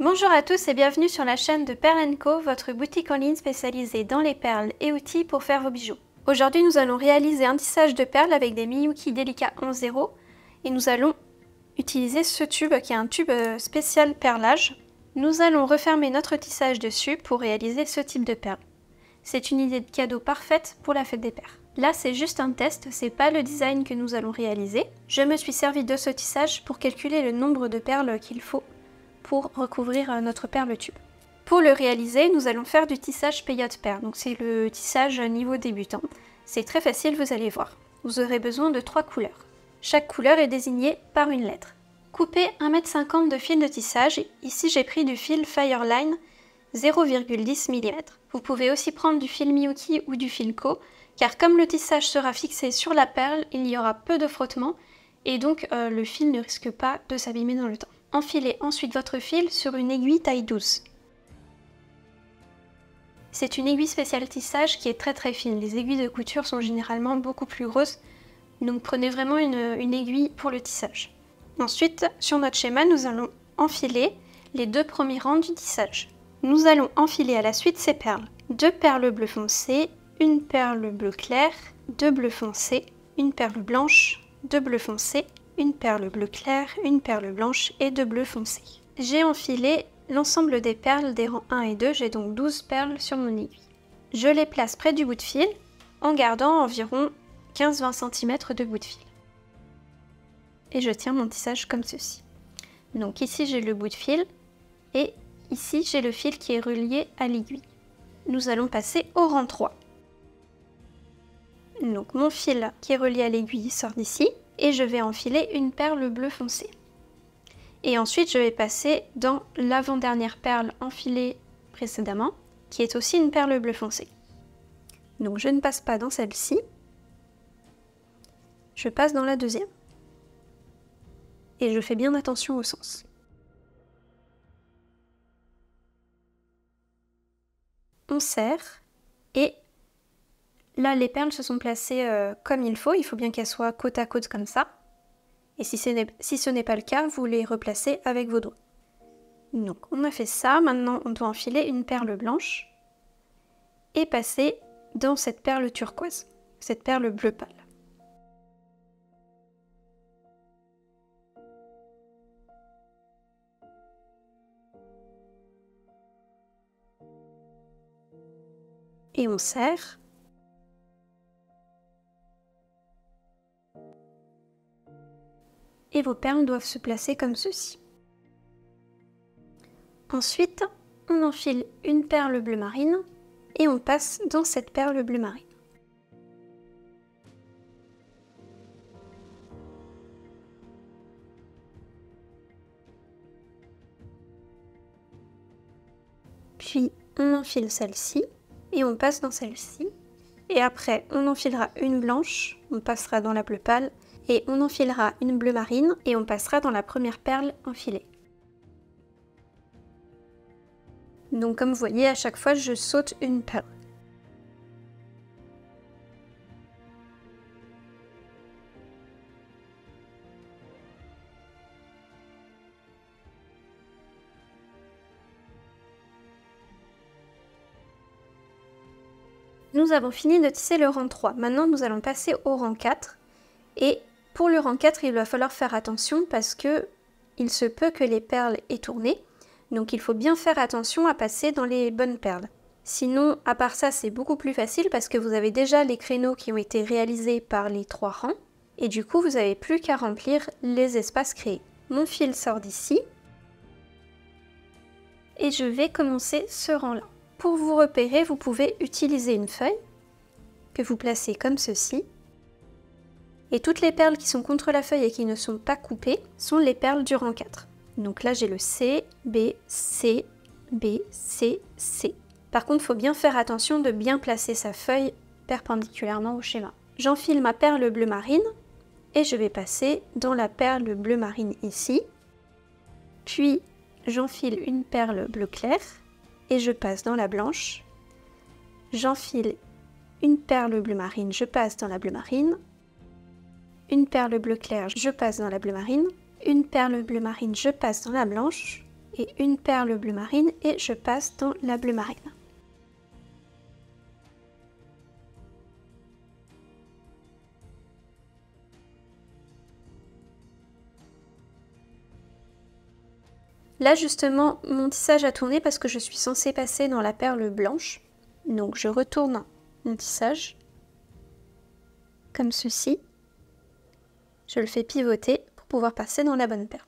Bonjour à tous et bienvenue sur la chaîne de Perles & Co, votre boutique en ligne spécialisée dans les perles et outils pour faire vos bijoux. Aujourd'hui, nous allons réaliser un tissage de perles avec des Miyuki Delica 11-0 et nous allons utiliser ce tube qui est un tube spécial perlage. Nous allons refermer notre tissage dessus pour réaliser ce type de perles. C'est une idée de cadeau parfaite pour la fête des pères. Là, c'est juste un test, c'est pas le design que nous allons réaliser. Je me suis servi de ce tissage pour calculer le nombre de perles qu'il faut pour recouvrir notre perle tube. Pour le réaliser, nous allons faire du tissage peyote perle, donc c'est le tissage niveau débutant. C'est très facile, vous allez voir. Vous aurez besoin de 3 couleurs. Chaque couleur est désignée par une lettre. Coupez 1,50 m de fil de tissage, ici j'ai pris du fil Fireline 0,10 mm. Vous pouvez aussi prendre du fil Miyuki ou du fil Co, car comme le tissage sera fixé sur la perle, il y aura peu de frottement, et donc le fil ne risque pas de s'abîmer dans le temps. Enfilez ensuite votre fil sur une aiguille taille 12. C'est une aiguille spéciale tissage qui est très fine. Les aiguilles de couture sont généralement beaucoup plus grosses, donc prenez vraiment une aiguille pour le tissage. Ensuite, sur notre schéma, nous allons enfiler les 2 premiers rangs du tissage. Nous allons enfiler à la suite ces perles. 2 perles bleu foncé, une perle bleu clair, 2 bleus foncés, une perle blanche, 2 bleus foncés, une perle bleu clair, une perle blanche et 2 bleus foncés. J'ai enfilé l'ensemble des perles des rangs 1 et 2, j'ai donc 12 perles sur mon aiguille. Je les place près du bout de fil en gardant environ 15-20 cm de bout de fil. Et je tiens mon tissage comme ceci. Donc ici j'ai le bout de fil et ici j'ai le fil qui est relié à l'aiguille. Nous allons passer au rang 3. Donc mon fil qui est relié à l'aiguille sort d'ici. Et je vais enfiler une perle bleu foncé. Et ensuite je vais passer dans l'avant-dernière perle enfilée précédemment, qui est aussi une perle bleu foncé. Donc je ne passe pas dans celle-ci, je passe dans la deuxième. Et je fais bien attention au sens. On serre et là, les perles se sont placées comme il faut bien qu'elles soient côte à côte comme ça. Et si ce n'est pas le cas, vous les replacez avec vos doigts. Donc, on a fait ça. Maintenant, on doit enfiler une perle blanche et passer dans cette perle turquoise, cette perle bleu pâle. Et on serre. Et vos perles doivent se placer comme ceci. Ensuite, on enfile une perle bleu marine et on passe dans cette perle bleu marine. Puis on enfile celle-ci et on passe dans celle-ci. Et après, on enfilera une blanche, on passera dans la bleu pâle. Et on enfilera une bleu marine et on passera dans la première perle enfilée. Donc comme vous voyez, à chaque fois, je saute une perle. Nous avons fini de tisser le rang 3. Maintenant, nous allons passer au rang 4. Et pour le rang 4, il va falloir faire attention parce que il se peut que les perles aient tourné. Donc il faut bien faire attention à passer dans les bonnes perles. Sinon, à part ça, c'est beaucoup plus facile parce que vous avez déjà les créneaux qui ont été réalisés par les 3 rangs. Et du coup, vous n'avez plus qu'à remplir les espaces créés. Mon fil sort d'ici. Et je vais commencer ce rang-là. Pour vous repérer, vous pouvez utiliser une feuille que vous placez comme ceci. Et toutes les perles qui sont contre la feuille et qui ne sont pas coupées sont les perles du rang 4. Donc là, j'ai le C, B, C, B, C, C. Par contre, il faut bien faire attention de bien placer sa feuille perpendiculairement au schéma. J'enfile ma perle bleu marine et je vais passer dans la perle bleu marine ici. Puis, j'enfile une perle bleu clair et je passe dans la blanche. J'enfile une perle bleu marine, je passe dans la bleu marine. Une perle bleu clair, je passe dans la bleu marine. Une perle bleu marine, je passe dans la blanche. et une perle bleu marine et je passe dans la bleu marine. Là justement mon tissage a tourné parce que je suis censée passer dans la perle blanche. Donc je retourne mon tissage comme ceci. Je le fais pivoter pour pouvoir passer dans la bonne perle.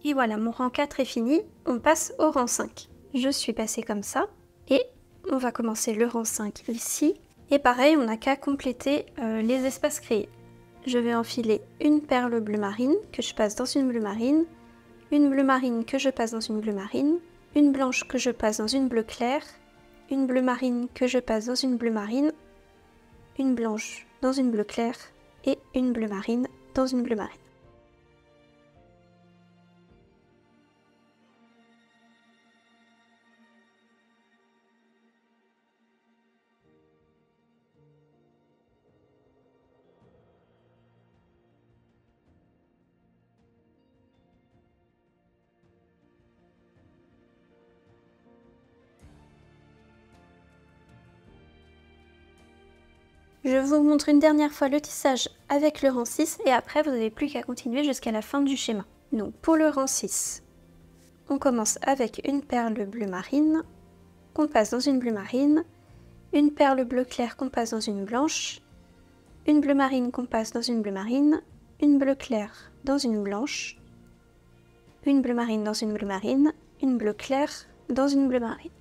Et voilà, mon rang 4 est fini, on passe au rang 5. Je suis passée comme ça, et on va commencer le rang 5 ici. Et pareil, on n'a qu'à compléter les espaces créés. Je vais enfiler une perle bleu marine que je passe dans une bleu marine, une bleu marine que je passe dans une bleu marine, une blanche que je passe dans une bleu clair, une bleu marine que je passe dans une bleu marine, une blanche dans une bleu clair et une bleu marine dans une bleu marine. Je vous montre une dernière fois le tissage avec le rang 6 et après vous n'avez plus qu'à continuer jusqu'à la fin du schéma. Donc pour le rang 6, on commence avec une perle bleu marine qu'on passe dans une bleu marine, une perle bleu clair qu'on passe dans une blanche, une bleu marine qu'on passe dans une bleu marine, une bleu clair dans une blanche, une bleu marine dans une bleu marine, une bleu clair dans une bleu marine.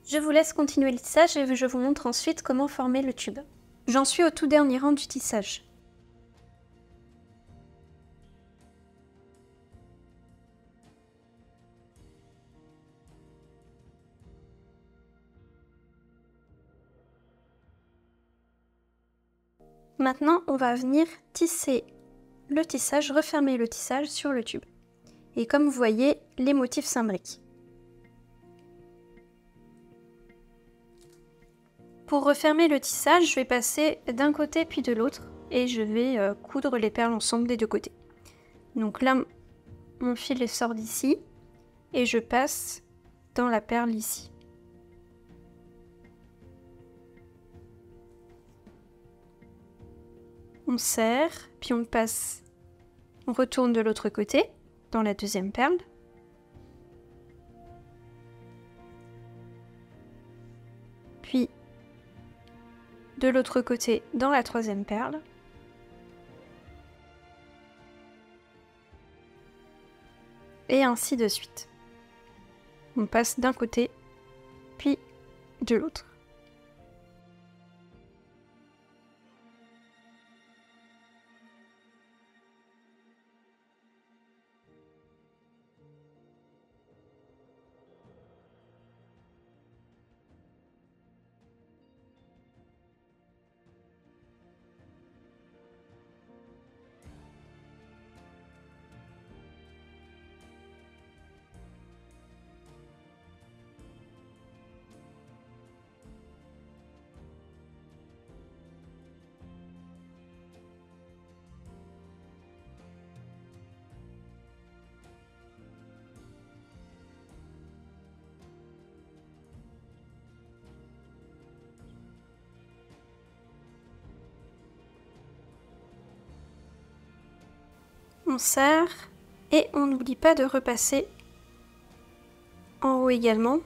Je vous laisse continuer le tissage et je vous montre ensuite comment former le tube. J'en suis au tout dernier rang du tissage. Maintenant, on va venir tisser le tissage, refermer le tissage sur le tube. Et comme vous voyez, les motifs s'imbriquent. Pour refermer le tissage, je vais passer d'un côté puis de l'autre et je vais coudre les perles ensemble des deux côtés. Donc là, mon fil sort d'ici et je passe dans la perle ici. On serre, puis on passe, on retourne de l'autre côté, dans la deuxième perle. Puis, de l'autre côté, dans la troisième perle. Et ainsi de suite. On passe d'un côté, puis de l'autre. On serre et on n'oublie pas de repasser en haut également.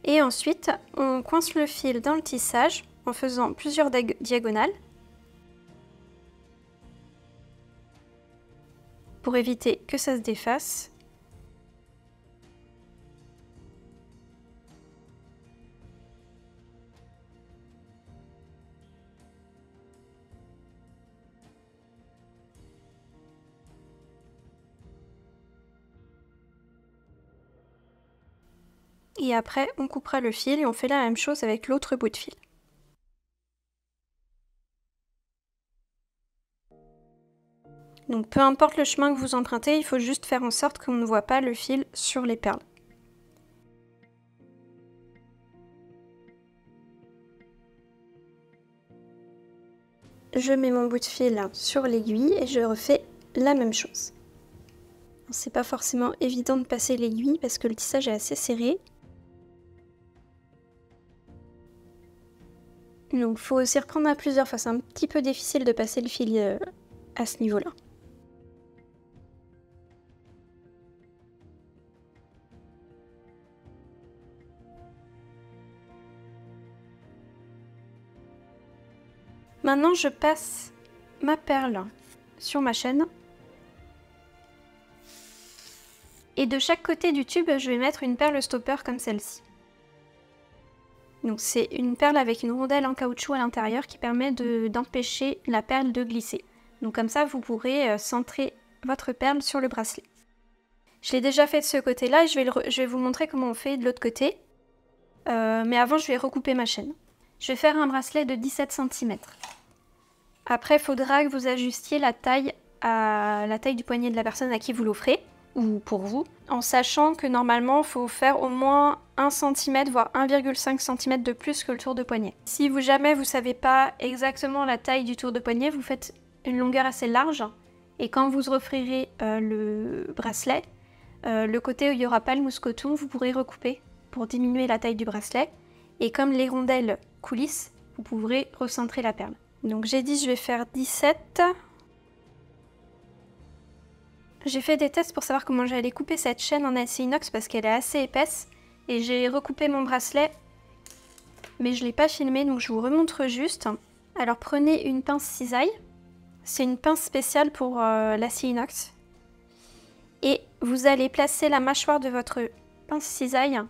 Et ensuite, on coince le fil dans le tissage en faisant plusieurs diagonales pour éviter que ça se défasse. Et après, on coupera le fil et on fait la même chose avec l'autre bout de fil. Donc peu importe le chemin que vous empruntez, il faut juste faire en sorte qu'on ne voit pas le fil sur les perles. Je mets mon bout de fil sur l'aiguille et je refais la même chose. C'est pas forcément évident de passer l'aiguille parce que le tissage est assez serré. Donc il faut s'y reprendre à plusieurs fois, c'est un petit peu difficile de passer le fil à ce niveau-là. Maintenant je passe ma perle sur ma chaîne. Et de chaque côté du tube, je vais mettre une perle stopper comme celle-ci. Donc c'est une perle avec une rondelle en caoutchouc à l'intérieur qui permet d'empêcher la perle de glisser. Donc comme ça, vous pourrez centrer votre perle sur le bracelet. Je l'ai déjà fait de ce côté-là et je vais vous montrer comment on fait de l'autre côté. Mais avant, je vais recouper ma chaîne. Je vais faire un bracelet de 17 cm. Après, il faudra que vous ajustiez la taille à la taille du poignet de la personne à qui vous l'offrez, ou pour vous, en sachant que normalement, il faut faire au moins 1 cm, voire 1,5 cm de plus que le tour de poignet. Si jamais vous ne savez pas exactement la taille du tour de poignet, vous faites une longueur assez large, et quand vous offrirez le bracelet, le côté où il n'y aura pas le mousqueton, vous pourrez recouper pour diminuer la taille du bracelet, et comme les rondelles coulissent, vous pourrez recentrer la perle. Donc j'ai dit je vais faire 17. J'ai fait des tests pour savoir comment j'allais couper cette chaîne en acier inox parce qu'elle est assez épaisse. Et j'ai recoupé mon bracelet, mais je ne l'ai pas filmé, donc je vous remontre juste. Alors prenez une pince cisaille. C'est une pince spéciale pour l'acier inox. Et vous allez placer la mâchoire de votre pince cisaille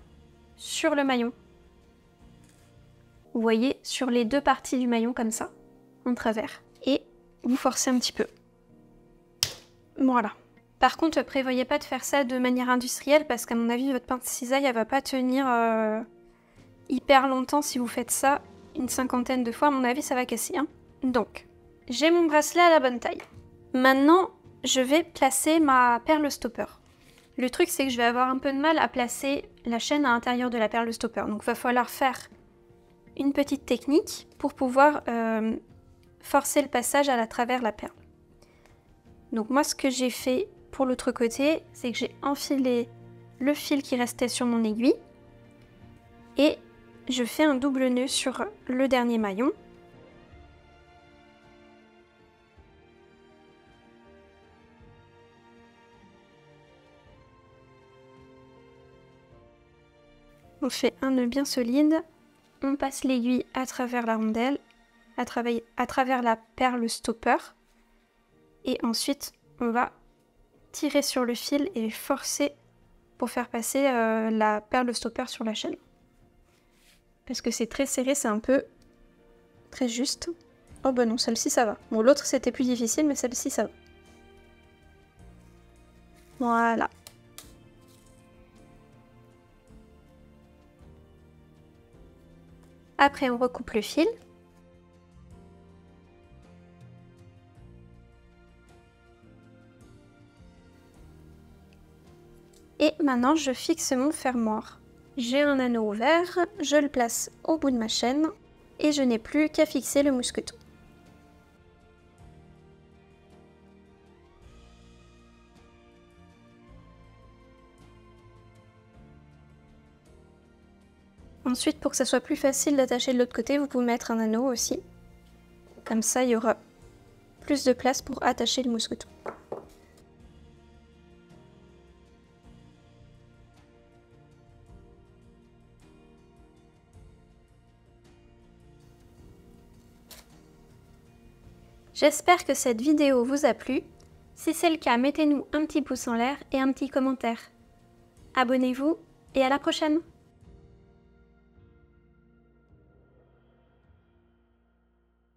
sur le maillon. Vous voyez, sur les deux parties du maillon comme ça, en travers. Et vous forcez un petit peu. Voilà. Par contre, ne prévoyez pas de faire ça de manière industrielle parce qu'à mon avis, votre pince cisaille, elle va pas tenir hyper longtemps si vous faites ça une cinquantaine de fois. À mon avis, ça va casser. Hein. Donc, j'ai mon bracelet à la bonne taille. Maintenant, je vais placer ma perle stopper. Le truc, c'est que je vais avoir un peu de mal à placer la chaîne à l'intérieur de la perle stopper. Donc, il va falloir faire une petite technique pour pouvoir forcer le passage à travers la perle. Donc moi, ce que j'ai fait pour l'autre côté, c'est que j'ai enfilé le fil qui restait sur mon aiguille et je fais un double nœud sur le dernier maillon. On fait un nœud bien solide, on passe l'aiguille à travers la rondelle, à travers la perle stopper et ensuite on va tirer sur le fil et forcer pour faire passer la perle stopper sur la chaîne. Parce que c'est très serré, c'est un peu très juste. Oh bah non, celle-ci ça va. Bon, l'autre c'était plus difficile, mais celle-ci ça va. Voilà. Après, on recoupe le fil. Et maintenant, je fixe mon fermoir. J'ai un anneau ouvert, je le place au bout de ma chaîne et je n'ai plus qu'à fixer le mousqueton. Ensuite, pour que ça soit plus facile d'attacher de l'autre côté, vous pouvez mettre un anneau aussi. Comme ça, il y aura plus de place pour attacher le mousqueton. J'espère que cette vidéo vous a plu. Si c'est le cas, mettez-nous un petit pouce en l'air et un petit commentaire. Abonnez-vous et à la prochaine!